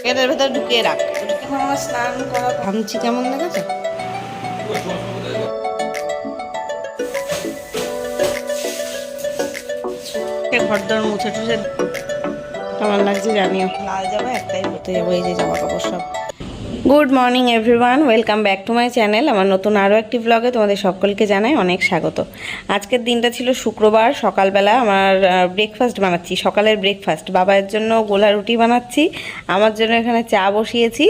এটার ভেতর ঢুকিয়ে রাখ। এখন আমার স্নান করা ঘামছি কেমন লেগেছে। ঘরদর মুছে টুছে কেমন লাগছে জানিও। লাল জামা একটাই হতে যাবো, এই যে জামা কাপড় সব। Good morning everyone, welcome back to my channel. আমার নতুন আরও একটি ব্লগে তোমাদের সকলকে জানাই অনেক স্বাগত। আজকের দিনটা ছিল শুক্রবার। সকালবেলা আমার ব্রেকফাস্ট বানাচ্ছি, সকালের ব্রেকফাস্ট। বাবার জন্য গোলা রুটি বানাচ্ছি, আমার জন্য এখানে চা বসিয়েছি।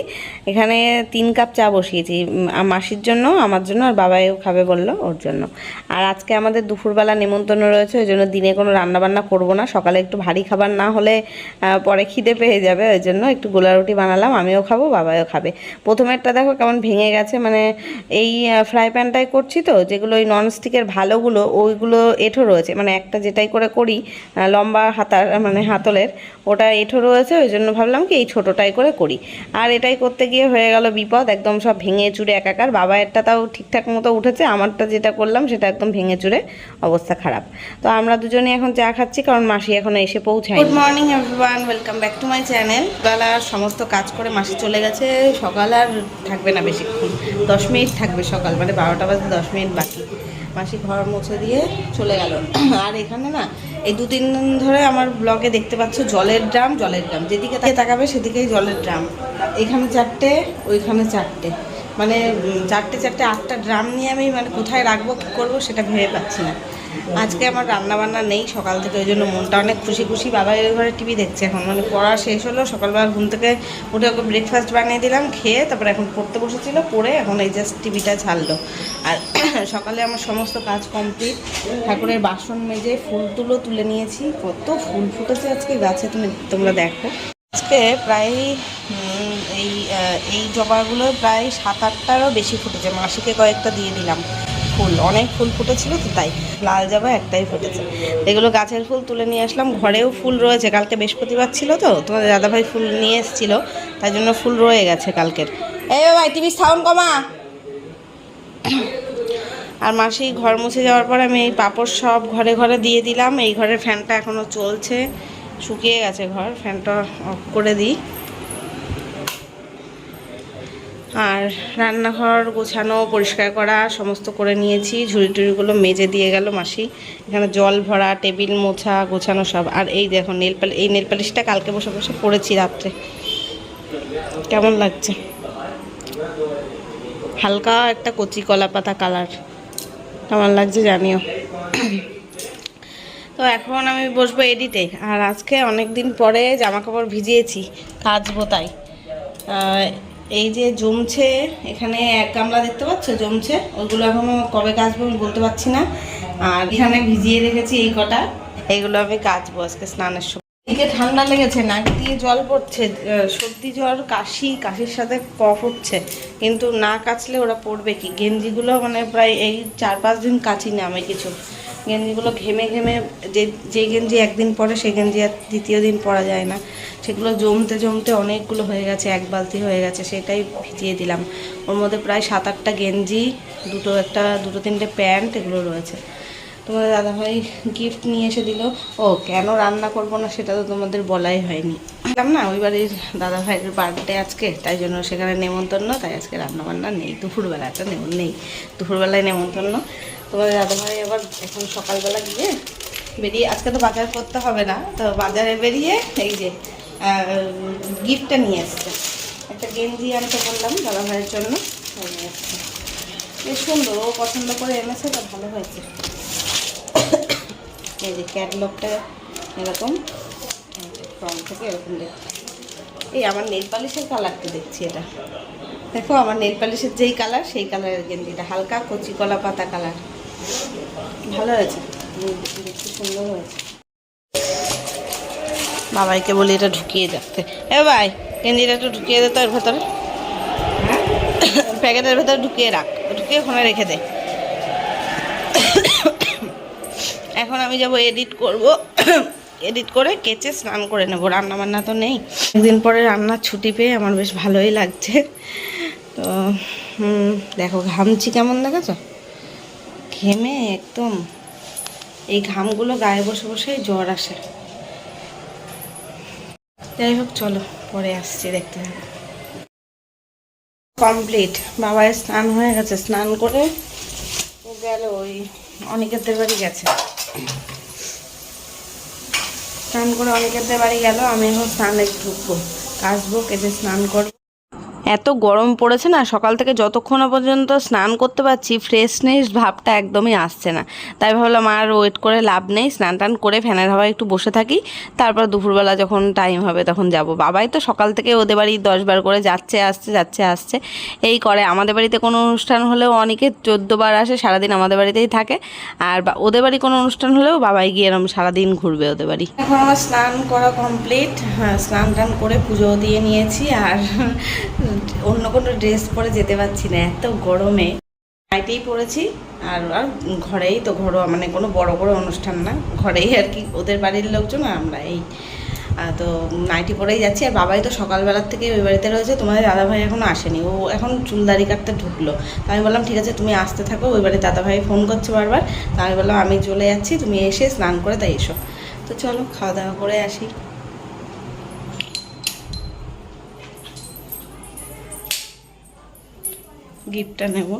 এখানে 3 কাপ চা বসিয়েছি, মাসির জন্য, আমার জন্য, আর বাবাইও খাবে বললো ওর জন্য। আর আজকে আমাদের দুপুরবেলা নেমন্তন্ন রয়েছে, ওই জন্য দিনে কোনো রান্নাবান্না করবো না। সকালে একটু ভারী খাবার না হলে পরে খিদে পেয়ে যাবে, ওই জন্য একটু গোলা রুটি বানালাম। আমিও খাবো, বাবাইও খাবে। প্রথমেরটা দেখো কেমন ভেঙে গেছে, মানে এই ফ্রাই প্যানটাই করছি তো, যেগুলো ওই ননস্টিকের ভালোগুলো ওইগুলো এঁঠো রয়েছে, মানে একটা যেটাই করে করি লম্বা হাতার মানে হাতলের, ওটা এঁঠো রয়েছে, ওই জন্য ভাবলাম কি এই ছোটোটাই করে করি। আর এটাই করতে গিয়ে হয়ে গেল বিপদ, একদম সব ভেঙে চুরে একাকার। বাবায়েরটা তাও ঠিকঠাক মতো উঠেছে, আমারটা যেটা করলাম সেটা একদম ভেঙে চুরে অবস্থা খারাপ। তো আমরা দুজনেই এখন চা খাচ্ছি, কারণ মাসি এখনো এসে পৌঁছায়। Good morning everyone, welcome back to my channel. বেলা সমস্ত কাজ করে মাসি চলে গেছে। সকাল আর থাকবে না বেশিক্ষণ, 10 মিনিট থাকবে সকাল, মানে 12টা বাজে 10 মিনিট বাকি। মাসি ঘর মুছে দিয়ে চলে গেল। আর এখানে না এই 2-3 দিন ধরে আমার ব্লগে দেখতে পাচ্ছ জলের ড্রাম, যেদিকে তাকাবে সেদিকেই জলের ড্রাম। এখানে 4টে, ওইখানে 4টে, মানে 4টে 8টা ড্রাম নিয়ে আমি মানে কোথায় রাখবো, কী করবো সেটা ভেবে পাচ্ছি না। আজকে আমার রান্নাবান্না নেই সকাল থেকে, ওই জন্য মনটা অনেক খুশি খুশি। বাবা এর ঘরে টিভি দেখছে এখন, মানে পড়া শেষ হলো। সকালবেলা ঘুম থেকে উঠে ওকে ব্রেকফাস্ট বানিয়ে দিলাম, খেয়ে তারপরে এখন পড়তে বসেছিল, পড়ে এখন এই জাস্ট টিভিটা ছাড়লো। আর সকালে আমার সমস্ত কাজ কমপ্লিট, ঠাকুরের বাসন মেজে ফুল তুলে নিয়েছি। কত ফুল ফুটেছে আজকে গাছে, তোমরা দেখো। আজকে প্রায় এই জবাগুলো প্রায় 7-8টারও বেশি ফুটেছে। মাসিকে কয়েকটা দিয়ে দিলাম। ফুল অনেক ফুল ফুটেছিল তো, তাই লাল জবা একটাই ফুটেছে। এগুলো গাছের ফুল তুলে নিয়ে আসলাম। ঘরেও ফুল রয়েছে, কালকে বৃহস্পতিবার ছিল তো, তোমাদের দাদাভাই ফুল নিয়ে এসেছিল, তাই জন্য ফুল রয়ে গেছে কালকের। এই ভাই টিভি সাউন্ড কমা। আর মাসি ঘর মুছে যাওয়ার পর আমি এই পাপড় সব ঘরে ঘরে দিয়ে দিলাম। এই ঘরের ফ্যানটা এখনও চলছে, শুকিয়ে গেছে ঘর, ফ্যানটা অফ করে দিই। আর রান্নাঘর গোছানো পরিষ্কার করা সমস্ত করে নিয়েছি, ঝুড়ি টুড়িগুলো মেজে দিয়ে গেল মাসি। এখানে জল ভরা, টেবিল মোছা গোছানো সব। আর এই দেখো এই নেল পালিশটা কালকে বসে বসে পড়েছি রাত্রে, কেমন লাগছে, হালকা একটা কচি কলা পাতা কালার, কেমন লাগছে জানিও। তো এখন আমি বসবো এডিটে। আর আজকে অনেক দিন পরে জামা কাপড় ভিজিয়েছি, কাচবো তাই। এই যে জমছে, এখানে 1 গামলা দেখতে পাচ্ছ জমছে, ওইগুলো এখনো কবে কাচবো আমি বলতে পারছি না। আর এখানে ভিজিয়ে রেখেছি এই কটা, এইগুলো আমি কাচবো আজকে স্নানের সময়। এদিকে ঠান্ডা লেগেছে, নাক দিয়ে জল পড়ছে, সর্দি জ্বর কাশির সাথে কফ হচ্ছে, কিন্তু না কাচলে ওরা পড়বে কি। গেঞ্জিগুলো মানে প্রায় এই 4-5 দিন কাচি না আমি কিছু। গেঞ্জিগুলো ঘেমে যে গেঞ্জি একদিন পরে সেই গেঞ্জি আর দ্বিতীয় দিন পরা যায় না, সেগুলো জমতে অনেকগুলো হয়ে গেছে, 1 বালতি হয়ে গেছে, সেটাই ভিজিয়ে দিলাম। ওর মধ্যে প্রায় 7-8টা গেঞ্জি, 2-3টে প্যান্ট এগুলো রয়েছে। তোমাদের দাদাভাই গিফট নিয়ে এসে দিল। ও কেন রান্না করবো না সেটা তো তোমাদের বলাই হয়নি, বললাম না ওই বাড়ির দাদাভাইয়ের বার্থডে আজকে, তাই জন্য সেখানে নেমন্তন্ন, তাই আজকে রান্নাবান্না নেই। দুপুরবেলাটা নেই, দুপুরবেলায় নেমন্তন্ন। তোমাদের দাদাভাই আবার এখন সকালবেলা গিয়ে বেরিয়ে, আজকে তো বাজার করতে হবে না, তো বাজারে বেরিয়ে এই যে গিফটটা নিয়ে এসছে। একটা গেঞ্জি আনতে বললাম দাদাভাইয়ের জন্য, নিয়ে এসছে। বেশ সুন্দর, ও পছন্দ করে এনেছে, তা ভালো হয়েছে। এই যে ক্যাটলগটা এরকম, ফ্রন্ট থেকে এরকম দেখতে। এই আমার নেল পালিশের কালারটা দেখছি, এটা দেখো আমার নেল পালিশের যেই কালার সেই কালারের গেঞ্জিটা, হালকা কচি কলা পাতা কালার, ভালো হয়েছে, দেখতে সুন্দর হয়েছে। বাবাইকে বলি এটা ঢুকিয়ে রাখতে। এ ভাই গেঞ্জিটা একটু ঢুকিয়ে দে তো এর ভেতরে, প্যাকেটের ভেতরে ঢুকিয়ে রাখ, ঢুকিয়ে ওখানে রেখে দে। এখন আমি যাব এডিট করব, এডিট করে কেচে স্নান করে নেবো। রান্নাবান্না তো নেই, একদিন পরে রান্নার ছুটি পেয়ে আমার বেশ ভালোই লাগছে। তো দেখো ঘামছি কেমন দেখেছ, ঘেমে একদম এই ঘামগুলো গায়ে বসে বসে জ্বর আসে। যাই হোক চলো পরে আসছি, দেখতে হবে। কমপ্লিট, বাবার স্নান হয়ে গেছে, স্নান করে গেল ওই অনিকেতদের বাড়ি গেছে, স্নান করে অনিকেতদের বাড়ি গেল। আমি এখন স্নানে ঢুকবো, কাচবো, কেটে স্নান করবো। এত গরম পড়েছে না, সকাল থেকে যতক্ষণ পর্যন্ত স্নান করতে পারছি ফ্রেশনেস ভাবটা একদমই আসছে না। তাই ভাবলাম আর ওয়েট করে লাভ নেই, স্নান টান করে ফ্যানের হাওয়ায় একটু বসে থাকি, তারপর দুপুরবেলা যখন টাইম হবে তখন যাব। বাবাই তো সকাল থেকে ওদের বাড়ি 10 বার করে যাচ্ছে আসছে এই করে। আমাদের বাড়িতে কোনো অনুষ্ঠান হলেও অনেকে 14 বার আসে, সারাদিন আমাদের বাড়িতেই থাকে। আর ওদের বাড়ি কোনো অনুষ্ঠান হলেও বাবাই গিয়ে এরকম সারাদিন ঘুরবে ওদের বাড়ি। এখন আমার স্নান করা কমপ্লিট, হ্যাঁ স্নান টান করে পুজো দিয়ে নিয়েছি। আর অন্য কোনো ড্রেস পরে যেতে পারছি না এত গরমে, নাইটেই পরেছি। আর ঘরেই তো, ঘরোয়া মানে কোনো বড় বড় অনুষ্ঠান না, ঘরেই আর কি, ওদের বাড়ির লোকজন আর আমরা এই তো নাইটি পরেই যাচ্ছি। আর বাবাই তো সকালবেলার থেকে ওই বাড়িতে রয়েছে, তোমাদের দাদাভাই এখনও আসেনি, ও এখন চুল দাড়ি কাটতে ঢুকলো। তো আমি বললাম ঠিক আছে তুমি আসতে থাকো, ওই বাড়ির দাদাভাই ফোন করছে বারবার। তো আমি বললাম আমি চলে যাচ্ছি, তুমি এসে স্নান করে তাই এসো। তো চলো খাওয়া দাওয়া করে আসি। গিফটটা নেব।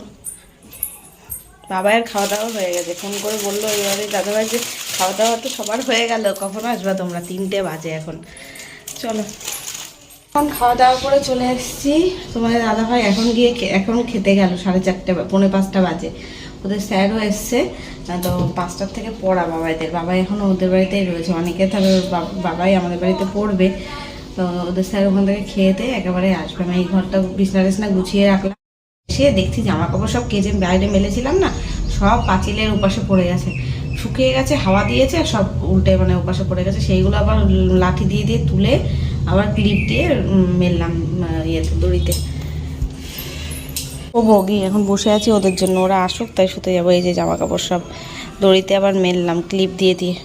বাবার খাওয়া দাওয়া হয়ে গেছে, ফোন করে বললো এবারে দাদাভাই যে খাওয়া দাওয়া তো সবার হয়ে গেল, কখন আসবা তোমরা, 3টে বাজে এখন। চলো এখন খাওয়া দাওয়া করে চলে এসেছি। তোমাদের দাদাভাই এখন গিয়ে এখন খেতে গেল, 4:30 পৌনে 5টা বাজে। ওদের স্যারও এসছে, তো 5টার থেকে পড়া বাবাইদের, বাবাই এখন ওদের বাড়িতেই রয়েছে, অনেকে তাহলে বাবাই আমাদের বাড়িতে পড়বে। তো ওদের স্যার ওখান থেকে খেয়ে একেবারে আসবে। আমি এই ঘরটা বিছনা গুছিয়ে রাখলাম, সে দেখছি জামা কাপড় সব কেচে বাইরে মেলেছিলাম না, সব পাঁচিলের উপাসে পড়ে গেছে, শুকিয়ে গেছে, হাওয়া দিয়েছে, সব উল্টে মানে উপাসে পড়ে গেছে। সেইগুলো আবার লাঠি দিয়ে তুলে আবার ক্লিপ দিয়ে মেললাম ইয়েতে, দড়িতে। ও বগি এখন বসে আছি ওদের জন্য, ওরা আসুক তাই শুতে যাবো। এই যে জামা কাপড় সব দড়িতে আবার মেললাম ক্লিপ দিয়ে।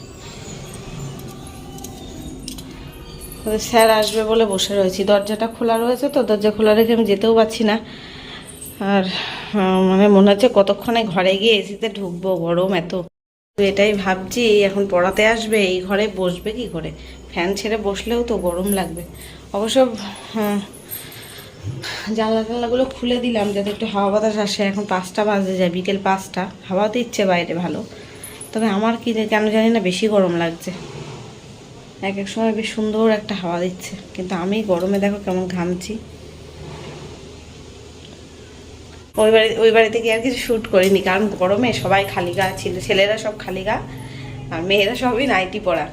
ওদের স্যার আসবে বলে বসে রয়েছি, দরজাটা খোলা রয়েছে তো, দরজা খোলা রেখে আমি যেতেও পারছি না। আর মানে মনে হচ্ছে কতক্ষণে ঘরে গিয়ে এসিতে ঢুকবো, গরম এত। তো এটাই ভাবছি, এখন পড়াতে আসবে, এই ঘরে বসবে কি করে, ফ্যান ছেড়ে বসলেও তো গরম লাগবে। অবশ্য জানলাগুলো খুলে দিলাম যাতে একটু হাওয়া বাতাস আসে। এখন 5টা বাজে যায়, বিকেল 5টা, হাওয়া তো ইচ্ছে বাইরে ভালো, তবে আমার কি কেন জানি না বেশি গরম লাগছে। এক সময় বেশ সুন্দর একটা হাওয়া দিচ্ছে, কিন্তু আমি গরমে দেখো কেমন ঘামছি। ওই বাড়িতে গিয়ে আর কিছু শ্যুট করিনি, কারণ গরমে সবাই খালি গা ছিল, ছেলেরা সব খালি গা আর মেয়েরা সবই নাইটি পরা,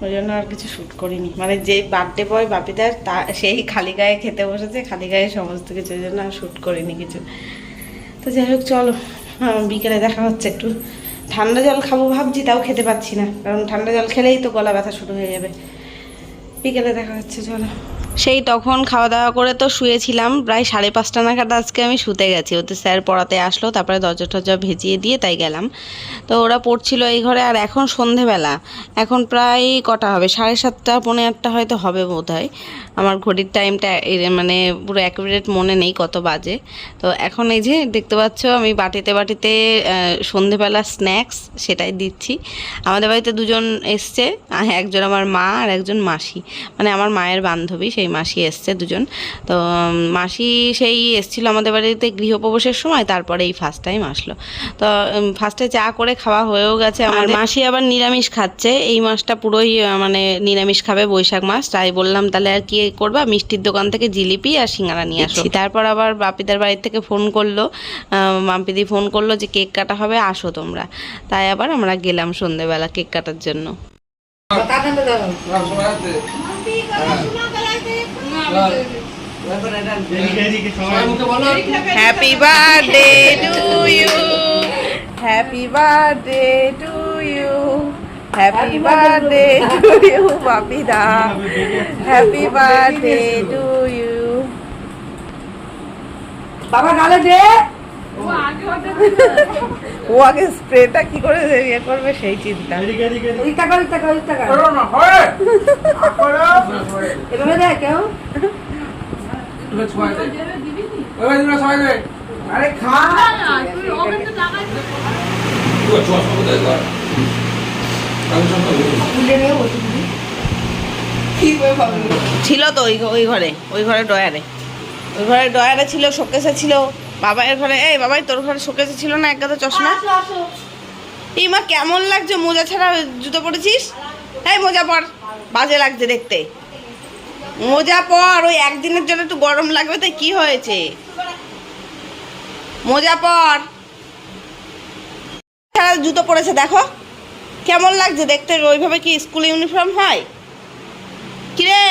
ওই জন্য আর কিছু শ্যুট করিনি। মানে যে বার্থডে বয় বাপিদার তা সেই খালি গায়ে খেতে বসেছে, খালি গায়ে সমস্ত কিছু, ওই জন্য আর শ্যুট করিনি কিছু। তো যাই হোক চলো, বিকেলে দেখা হচ্ছে। একটু ঠান্ডা জল খাবো ভাবছি, তাও খেতে পাচ্ছি না, কারণ ঠান্ডা জল খেলেই তো গলা ব্যথা শুরু হয়ে যাবে। বিকেলে দেখা হচ্ছে, চলো। সেই তখন খাওয়া দাওয়া করে তো শুয়েছিলাম, প্রায় 5:30 নাগাদ আজকে আমি শুতে গেছি। ওদের স্যার পড়াতে আসলো, তারপরে দরজা টরজা ভেজিয়ে দিয়ে তাই গেলাম। তো ওরা পড়ছিল এই ঘরে। আর এখন সন্ধেবেলা, এখন প্রায় কটা হবে, 7:30 পৌনে 8টা হয়তো হবে বোধ হয়। আমার ঘড়ির টাইমটা মানে পুরো অ্যাকুরেট মনে নেই কত বাজে। তো এখন এই যে দেখতে পাচ্ছ আমি বাটিতে সন্ধেবেলা স্ন্যাক্স সেটাই দিচ্ছি। আমাদের বাড়িতে দুজন এসছে, একজন আমার মা আর একজন মাসি, মানে আমার মায়ের বান্ধবী, সেই মাসি এসছে দুজন। তো মাসি সেই এসছিল আমাদের বাড়িতে গৃহপ্রবেশের সময়, তারপরে এই ফার্স্ট টাইম আসলো। তো ফার্স্টে চা করে খাওয়া হয়েও গেছে। আমার মাসি আবার নিরামিষ খাচ্ছে, এই মাসটা পুরোই মানে নিরামিষ খাবে, বৈশাখ মাস। তাই বললাম তাহলে আর কি করবা, মিষ্টির দোকান থেকে জিলিপি আর সিঙ্গারা নিয়ে আসি। তারপর আবার বাপিদার বাড়ি থেকে ফোন করলো, মাম্পিদি ফোন করলো যে কেক কাটা হবে, আসো তোমরা। তাই আবার আমরা গেলাম সন্ধ্যেবেলা কেক কাটার জন্য। Happy birthday to you, happy birthday to you, happy birthday to you বাপিদা, হ্যাপি বার্থডে টু ইউ। বাবা গালে দে, ও আগে স্প্রেটা কি করে ইয়ে করবে সেই চিন্তা। এভাবে দেয় কেউ, আরে খা ছিল তো ওই ঘরে ডয়ারে ছিল, শোকেসে ছিল, বাবাইয়ের ঘরে। এই বাবাই তোর ঘরে শোকেসে ছিল না এক গাদা চশমা? এই মা কেমন লাগছে, মোজা ছাড়া জুতো পরেছিস? এই মোজা পর, বাজে লাগছে দেখতে। মোজা পর, ওই একদিনের জন্য একটু গরম লাগবে তাই কি হয়েছে? মোজা পর, ছাড়া জুতো পরেছে দেখো কেমন লাগছে দেখতে। ওইভাবে কি স্কুল ইউনিফর্ম হয়? কিরে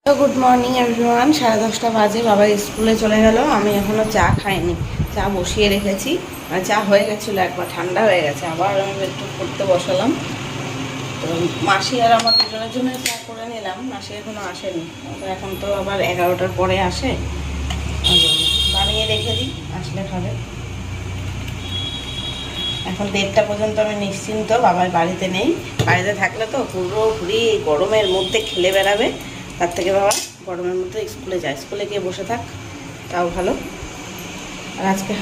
গুড মর্নিং এভরিওয়ান। 10:30 বাজে, বাবা স্কুলে চলে গেল। আমি এখনও চা খাইনি, চা বসিয়ে রেখেছি। চা হয়ে গেছিলো একবার, ঠান্ডা হয়ে গেছে, আবার আমি একটু করতে বসালাম। তো মাসি আর আমার দুজনের জন্য চা করে নিলাম। মাসি এখনও আসেনি, তো এখন তো আবার 11টার পরে আসে, বানিয়ে রেখে দিই, আসলে খাবে। এখন 1:30টা পর্যন্ত আমি নিশ্চিন্ত, বাবার বাড়িতে নেই। বাড়িতে থাকলে তো পুরোপুরি গরমের মধ্যে খেলে বেড়াবে, তার থেকে বাবা গরমের মধ্যে স্কুলে যায়, স্কুলে গিয়ে বসে থাক, তাও ভালো। আর আজকে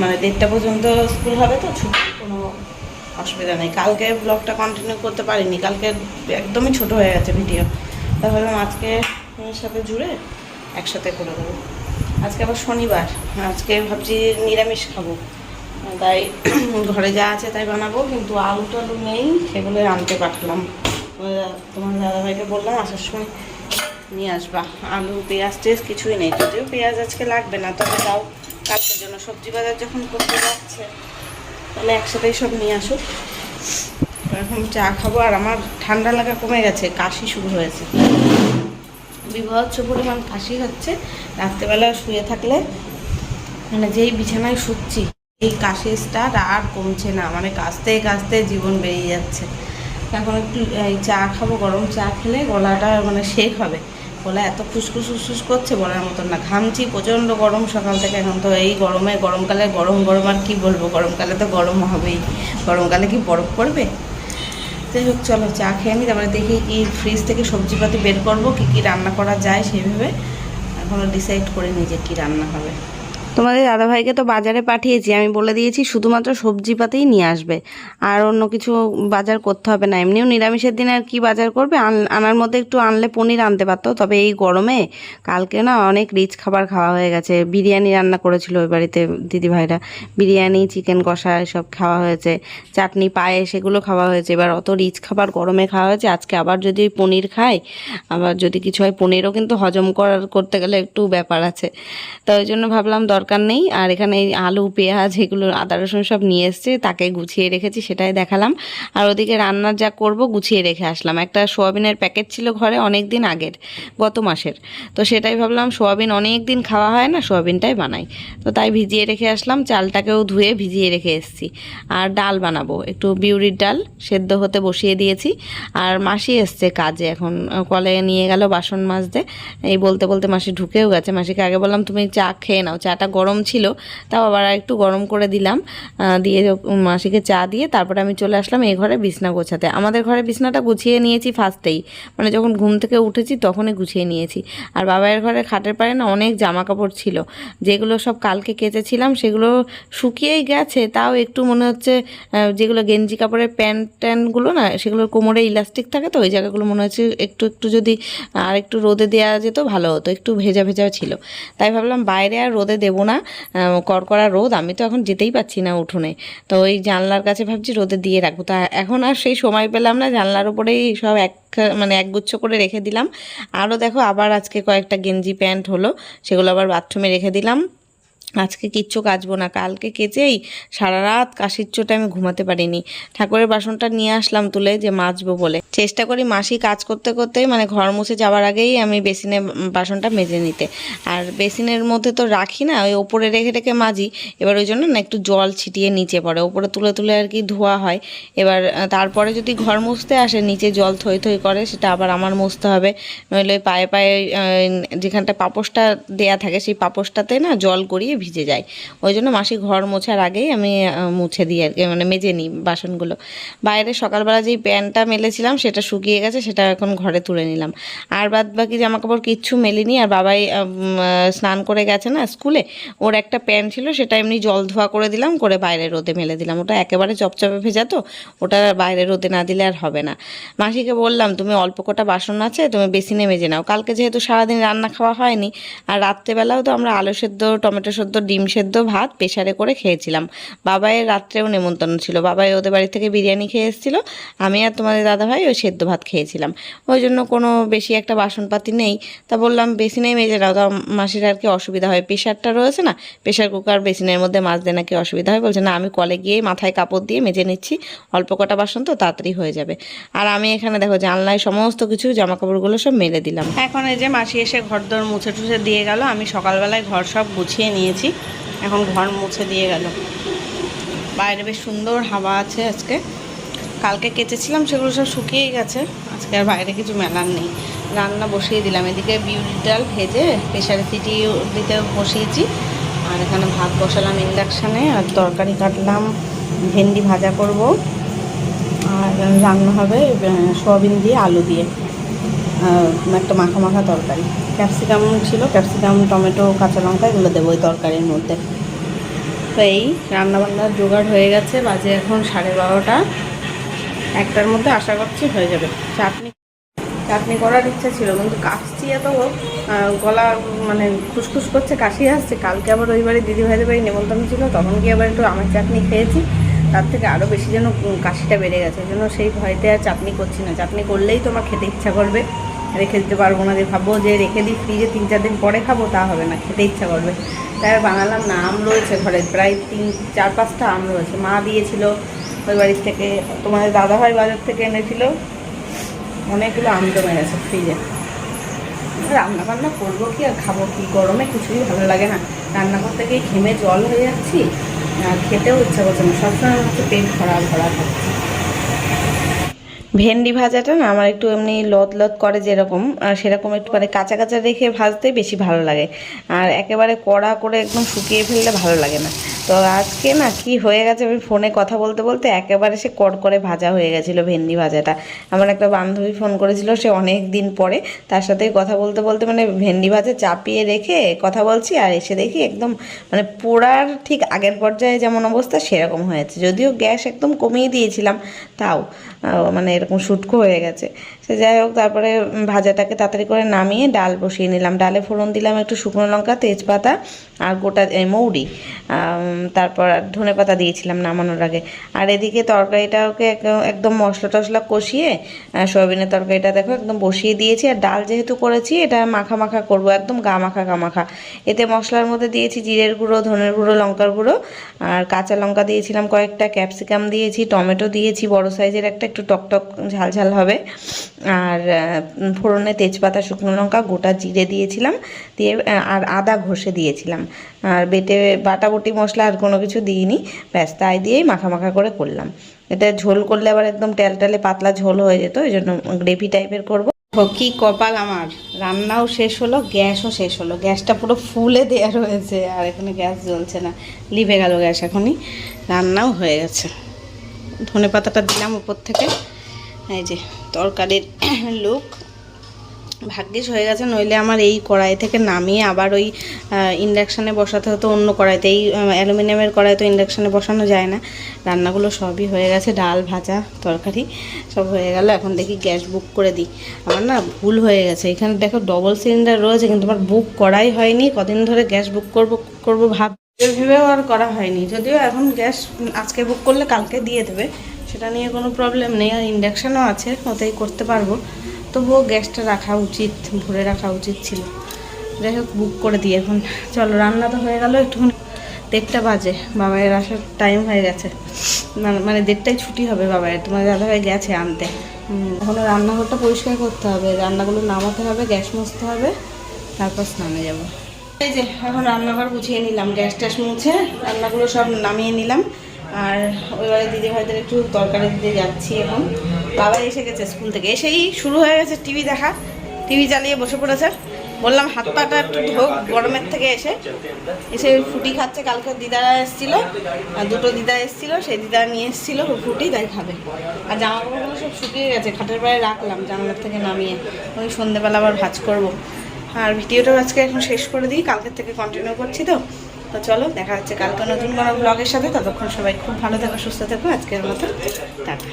মানে 1:30টা পর্যন্ত স্কুল হবে, তো ছুটি, কোনো অসুবিধা নেই। কালকে ব্লগটা কন্টিনিউ করতে পারিনি, কালকে একদমই ছোট হয়ে গেছে ভিডিও, তাহলে আজকে সাথে জুড়ে একসাথে করে দেবো। আজকে আবার শনিবার, আজকে ভাবছি নিরামিষ খাবো, তাই ঘরে যা আছে তাই বানাবো। কিন্তু আলু টালু নেই, সেগুলো আনতে পাঠালাম। তোমার দাদাভাইকে বললাম আসার সময় নিয়ে আসবা। আলু পেঁয়াজ টেস্ট কিছুই নেই, যদিও পেঁয়াজ আজকে লাগবে না, তবে তাও কালকের জন্য সবজি বাজার যখন করতে যাচ্ছে তাহলে একসাথেই সব নিয়ে আসুক। এখন চা খাবো। আর আমার ঠান্ডা লাগা কমে গেছে, কাশি শুরু হয়েছে, বিভৎস পরিমাণ কাশি হচ্ছে। রাত্রেবেলা শুয়ে থাকলে মানে যেই বিছানায় শুচ্ছি এই কাশি স্টার্ট আর কমছে না, মানে কাশতে কাশতে জীবন বেরিয়ে যাচ্ছে। এখন একটু এই চা খাবো, গরম চা খেলে গলাটা মানে শেক হবে। গলা এত ফুসফুস ফুসফুস করছে বলার মতন না, ঘামছি প্রচণ্ড গরম সকাল থেকে। এখন তো এই গরমে, গরমকালে গরম গরম আর কি বলবো, গরমকালে তো গরম হবেই, গরমকালে কি বরফ পড়বে? যাই হোক চলো চা খেয়ে নিই, তারপরে দেখি কি ফ্রিজ থেকে সবজিপাতি বের করবো, কী কী রান্না করা যায় সেইভাবে। এখনও ডিসাইড করিনি যে কী রান্না হবে। তোমাদের দাদাভাইকে তো বাজারে পাঠিয়েছি, আমি বলে দিয়েছি শুধুমাত্র সবজিপাতিই নিয়ে আসবে, আর অন্য কিছু বাজার করতে হবে না। এমনিও নিরামিষের দিনে আর কি বাজার করবে, আনার মধ্যে একটু আনলে পনির আনতে পারতো। তবে এই গরমে কালকে না অনেক রিচ খাবার খাওয়া হয়ে গেছে, বিরিয়ানি রান্না করেছিল ওই বাড়িতে দিদিভাইরা, বিরিয়ানি, চিকেন কষা এসব খাওয়া হয়েছে, চাটনি, পায়েস এগুলো খাওয়া হয়েছে। এবার অত রিচ খাবার গরমে খাওয়া হয়েছে, আজকে আবার যদি পনির খাই, আবার যদি কিছু হয়, পনিরও কিন্তু হজম করতে গেলে একটু ব্যাপার আছে। তো ওই জন্য ভাবলাম দরকার নেই। আর এখানে এই আলু পেঁয়াজ এগুলো আদা রসুন সব নিয়ে এসছে, তাকে গুছিয়ে রেখেছি, সেটাই দেখালাম। আর ওদিকে রান্নার যা করব গুছিয়ে রেখে আসলাম। একটা সোয়াবিনের প্যাকেট ছিল ঘরে অনেক দিন আগের, গত মাসের, তো সেটাই ভাবলাম সোয়াবিন অনেক দিন খাওয়া হয় না, সোয়াবিনটাই বানাই। তো তাই ভিজিয়ে রেখে আসলাম, চালটাকেও ধুয়ে ভিজিয়ে রেখে এসেছি। আর ডাল বানাবো, একটু বিউরির ডাল সেদ্ধ হতে বসিয়ে দিয়েছি। আর মাসি এসছে কাজে, এখন কলে নিয়ে গেল বাসন মাজতে। এই বলতে বলতে মাসি ঢুকেও গেছে। মাসিকে আগে বললাম তুমি চা খেয়ে নাও, চাটা গরম ছিল, তাও আবার একটু গরম করে দিলাম, দিয়ে মাসিকে চা দিয়ে তারপরে আমি চলে আসলাম এই ঘরে বিছনা গোছাতে। আমাদের ঘরে বিছনাটা গুছিয়ে নিয়েছি ফার্স্টেই, মানে যখন ঘুম থেকে উঠেছি তখনই গুছিয়ে নিয়েছি। আর বাবাইয়ের ঘরে খাটের পাড়ে না অনেক জামা কাপড় ছিল, যেগুলো সব কালকে কেচেছিলাম, সেগুলো শুকিয়েই গেছে, তাও একটু মনে হচ্ছে যেগুলো গেঞ্জি কাপড়ের প্যান্ট ট্যান্টগুলো না, সেগুলোর কোমরে ইলাস্টিক থাকে, তো ওই জায়গাগুলো মনে হচ্ছে একটু একটু যদি আর একটু রোদে দেওয়া যেত ভালো হতো, একটু ভেজা ভেজা ছিল। তাই ভাবলাম বাইরে আর রোদে দেবো না, কড়কড়া রোদ, আমি তো এখন যেতেই পাচ্ছি না উঠোনে, তো ওই জানলার কাছে ভাবছি রোদে দিয়ে রাখবো। তা এখন আর সেই সময় পেলাম না, জানলার উপরেই সব মানে একগুচ্ছ করে রেখে দিলাম। আরও দেখো আবার আজকে কয়েকটা গেঞ্জি প্যান্ট হলো, সেগুলো আবার বাথরুমে রেখে দিলাম। আজকে কিচ্ছু কাচবো না, কালকে কেচেই সারা রাত কাশির চোটে আমি ঘুমাতে পারিনি। ঠাকুরের বাসনটা নিয়ে আসলাম তুলে যে মাজবো বলে, চেষ্টা করি মাসি কাজ করতে করতেই মানে ঘর মুছে যাওয়ার আগেই আমি বেসিনে বাসনটা মেজে নিতে। আর বেসিনের মধ্যে তো রাখি না, ওই ওপরে রেখে রেখে মাজি, এবার ওই জন্য না একটু জল ছিটিয়ে নিচে পড়ে, ওপরে তুলে তুলে আর কি ধোয়া হয়। এবার তারপরে যদি ঘর মুছতে আসে নিচে জল থই থই করে, সেটা আবার আমার মুছতে হবে, নইলে পায়ে পায়ে যেখানটা পাপোশটা দেয়া থাকে সেই পাপোশটাতে না জল গড়িয়ে ভিজে যায়। ওই জন্য মাসি ঘর মোছার আগেই আমি মুছে দিই আর কি, মানে মেজে নিই বাসনগুলো। বাইরে সকালবেলা যেই প্যান্টটা মেলেছিলাম সেটা শুকিয়ে গেছে, সেটা এখন ঘরে তুলে নিলাম। আর বাদ বাকি জামাকাপড় কিচ্ছু মেলিনি। আর বাবাই স্নান করে গেছে না স্কুলে, ওর একটা প্যান্ট ছিল সেটা এমনি জল ধোয়া করে দিলাম, করে বাইরে রোদে মেলে দিলাম। ওটা একেবারে চপচপে ভেজা তো, ওটা বাইরে রোদে না দিলে আর হবে না। মাসিকে বললাম তুমি অল্প কটা বাসন আছে তুমি বেসিনে মেজে নাও। কালকে যেহেতু সারাদিন রান্না খাওয়া হয়নি, আর রাত্রেবেলাও তো আমরা আলু সেদ্ধ, টমেটো সেদ্ধ, ডিম সেদ্ধ, ভাত প্রেশারে করে খেয়েছিলাম। বাবাইয়ের রাত্রেও নেমন্তন্ন ছিল, বাবাই ওদের বাড়ি থেকে বিরিয়ানি খেয়ে এসেছিলো, আমি আর তোমাদের দাদাভাই ওই সেদ্ধ ভাত খেয়েছিলাম। ওই জন্য কোনো বেশি একটা বাসনপাতি নেই। তা বললাম বেসিনেই মেজে নাও, তা মাসির আর কি অসুবিধা হয়, প্রেশারটা রয়েছে না, প্রেশার কুকার বেসিনের মধ্যে মাজতে নাকি অসুবিধা হয়। বলছে না আমি কলে গিয়েই মাথায় কাপড় দিয়ে মেজে নিচ্ছি, অল্প কটা বাসন তো তাড়াতাড়ি হয়ে যাবে। আর আমি এখানে দেখো জানলায় সমস্ত কিছু জামা কাপড়গুলো সব মেলে দিলাম। এখন এই যে মাসি এসে ঘর দর মুছে টুছে দিয়ে গেল, আমি সকালবেলায় ঘর সব গুছিয়ে নিয়েছি, এখন ঘর মুছে দিয়ে গেল। বাইরে বেশ সুন্দর হাওয়া আছে আজকে, কালকে কেচেছিলাম সেগুলো সব শুকিয়েই গেছে, আজকে আর বাইরে কিছু মেলার নেই। রান্না বসিয়ে দিলাম, এদিকে বিউলির ডাল ভেজে প্রেশারে সিটি দিতে বসিয়েছি, আর এখানে ভাত বসালাম ইন্ডাকশানে, আর তরকারি কাটলাম, ভেন্ডি ভাজা করব, আর রান্না হবে সয়াবিন দিয়ে আলু দিয়ে একটা মাখা মাখা তরকারি। ক্যাপসিকাম ছিল, ক্যাপসিকাম, টমেটো, কাঁচা লঙ্কা এগুলো দেবো ওই তরকারির মধ্যে। তো এই রান্নাবান্নার জোগাড় হয়ে গেছে, বাজে এখন 12:30, 1টার মধ্যে আশা করছি হয়ে যাবে। চাটনি করার ইচ্ছা ছিল, কিন্তু কাশছি এত, গলা মানে খুসখুস করছে, কাশি আসছে। কালকে আবার ওই বাড়ি দিদিভাইদের বাড়ি নেমন্তন্ন ছিল, তখন গিয়ে আবার একটু আমের চাটনি খেয়েছি, তার থেকে আরও বেশি যেন কাশিটা বেড়ে গেছে। ওই জন্য সেই ভয়তে আর চাটনি করছি না। চাটনি করলেই তোমার খেতে ইচ্ছা করবে, রেখে দিতে পারবো না, যে ভাববো যে রেখে দিই ফ্রিজে 3-4 দিন পরে খাবো, তা হবে না, খেতে ইচ্ছা করবে। তাই বানালাম না। আম রয়েছে ঘরে, প্রায় 3-4-5টা আম রয়েছে, মা দিয়েছিল ওই বাড়ির থেকে, তোমাদের দাদাভাই বাজার থেকে এনেছিল, অনেকগুলো আম জমে গেছে ফ্রিজে। রান্না বান্না করবো কি আর খাবো কি, গরমে কিছুই ভালো লাগে না, রান্না করতে গিয়ে ঘেমে জল হয়ে যাচ্ছি, আর খেতেও ইচ্ছা করছে না, সবসময় হচ্ছে পেট ভরা ভরা খাচ্ছি। ভেন্ডি ভাজাটা না আমার একটু এমনি লত লত করে যেরকম, সেরকম একটু মানে কাঁচা কাঁচা রেখে ভাজতে বেশি ভালো লাগে, আর একেবারে কড়া করে একদম শুকিয়ে ফেললে ভালো লাগে না। তো আজকে না কি হয়ে গেছে, আমি ফোনে কথা বলতে বলতে একেবারে সে কড়কড়ে ভাজা হয়ে গেছিলো ভেন্ডি ভাজাটা। আমার একটা বান্ধবী ফোন করেছিল, সে অনেক দিন পরে, তার সাথেই কথা বলতে বলতে মানে ভেন্ডি ভাজা চাপিয়ে রেখে কথা বলছি, আর এসে দেখি একদম মানে পোড়ার ঠিক আগের পর্যায়ে যেমন অবস্থা সেরকম হয়েছে। যদিও গ্যাস একদম কমিয়ে দিয়েছিলাম, তাও মানে এরকম শুটকো হয়ে গেছে। সে যাই হোক, তারপরে ভাজাটাকে তাড়াতাড়ি করে নামিয়ে ডাল বসিয়ে নিলাম। ডালে ফোড়ন দিলাম একটু শুকনো লঙ্কা, তেজপাতা আর গোটা মৌরি, তারপর ধনেপাতা দিয়েছিলাম নামানোর আগে। আর এদিকে তরকারিটাকে একদম মশলা টশলা কষিয়ে সয়াবিনের তরকারিটা দেখো একদম বসিয়ে দিয়েছি। আর ডাল যেহেতু করেছি এটা মাখা মাখা করব, একদম গা মাখা। এতে মশলার মধ্যে দিয়েছি জিরের গুঁড়ো, ধনের গুঁড়ো, লঙ্কার গুঁড়ো, আর কাঁচা লঙ্কা দিয়েছিলাম কয়েকটা, ক্যাপসিকাম দিয়েছি, টমেটো দিয়েছি বড় সাইজের একটা, একটু টকটক ঝাল হবে, আর ফোড়নে তেজপাতা, শুকনো লঙ্কা, গোটা জিরে দিয়েছিলাম, দিয়ে আর আদা ঘষে দিয়েছিলাম, আর বাটাবুটি মশলা আর কোনো কিছু দিইনি, ব্যাস তাই দিয়েই মাখা করে করলাম। এটা ঝোল করলে আবার একদম টেলটেলে পাতলা ঝোল হয়ে যেত, এই জন্য গ্রেভি টাইপের করবো। কি কপাল আমার, রান্নাও শেষ হলো, গ্যাসও শেষ হলো, গ্যাসটা পুরো ফুলে দেওয়া রয়েছে, আর এখানে গ্যাস জ্বলছে না, লিভে গেল গ্যাস, এখনই রান্নাও হয়ে গেছে। ধনেপাতাটা দিলাম উপর থেকে, এই যে তরকারির লুক, ভাগ্যিস হয়ে গেছে, নইলে আমার এই কড়াই থেকে নামিয়ে আবার ওই ইন্ডাকশানে বসাতে হতো অন্য কড়াইতে। এই অ্যালুমিনিয়ামের কড়াই তো ইন্ডাকশানে বসানো যায় না। রান্নাগুলো সবই হয়ে গেছে, ডাল ভাজা তরকারি সব হয়ে গেল। এখন দেখি গ্যাস বুক করে দিই। আমার না ভুল হয়ে গেছে, এখানে দেখো ডবল সিলিন্ডার রয়েছে, কিন্তু আমার বুক করাই হয়নি। কদিন ধরে গ্যাস বুক করবো ভেবেও আর করা হয়নি। যদিও এখন গ্যাস আজকে বুক করলে কালকে দিয়ে দেবে, সেটা নিয়ে কোনো প্রবলেম নেই, আর ইন্ডাকশানও আছে, ওতেই করতে পারবো। তবুও গ্যাসটা রাখা উচিত, ভরে রাখা উচিত ছিল। যাই হোক বুক করে দিই এখন। চলো, রান্না তো হয়ে গেল, একটুখানি 1টা বাজে, বাবাইয়ের আসার টাইম হয়ে গেছে, মানে 1টায় ছুটি হবে বাবাইয়ের, তোমার দাদাভাই গেছে আনতে। এখনও রান্নাঘরটা পরিষ্কার করতে হবে, রান্নাগুলো নামাতে হবে, গ্যাস মুছতে হবে, তারপর স্নানে যাব। এই যে এখন রান্নাঘর গুছিয়ে নিলাম, গ্যাস ট্যাস মুছে রান্নাগুলো সব নামিয়ে নিলাম। আর ওই বাড়ি দিদিভাইদের একটু তরকারি দিতে যাচ্ছি এখন। বাবা এসে গেছে স্কুল থেকে, এসেই শুরু হয়ে গেছে টিভি দেখা, টিভি চালিয়ে বসে পড়েছে। বললাম হাত পাটা একটু ধোক গরমের থেকে এসে ফুটি খাচ্ছে। কালকে দিদারা এসেছিলো, আর দুটো দিদা এসেছিলো, সেই দিদা নিয়ে এসেছিলো ফুটি, তাই খাবে। আর জামা কাপড়গুলো সব শুকিয়ে গেছে, খাটের পায়ে রাখলাম জানালার থেকে নামিয়ে, ওই সন্ধ্যেবেলা আবার ভাঁজ করবো। আর ভিডিওটাও আজকে এখন শেষ করে দিই, কালকের থেকে কন্টিনিউ করছি। তো চলো দেখা হচ্ছে কালকে নতুন কোনো ব্লগের সাথে। ততক্ষণ সবাই খুব ভালো থেকো, সুস্থ থেকো। আজকের মতো টাটা।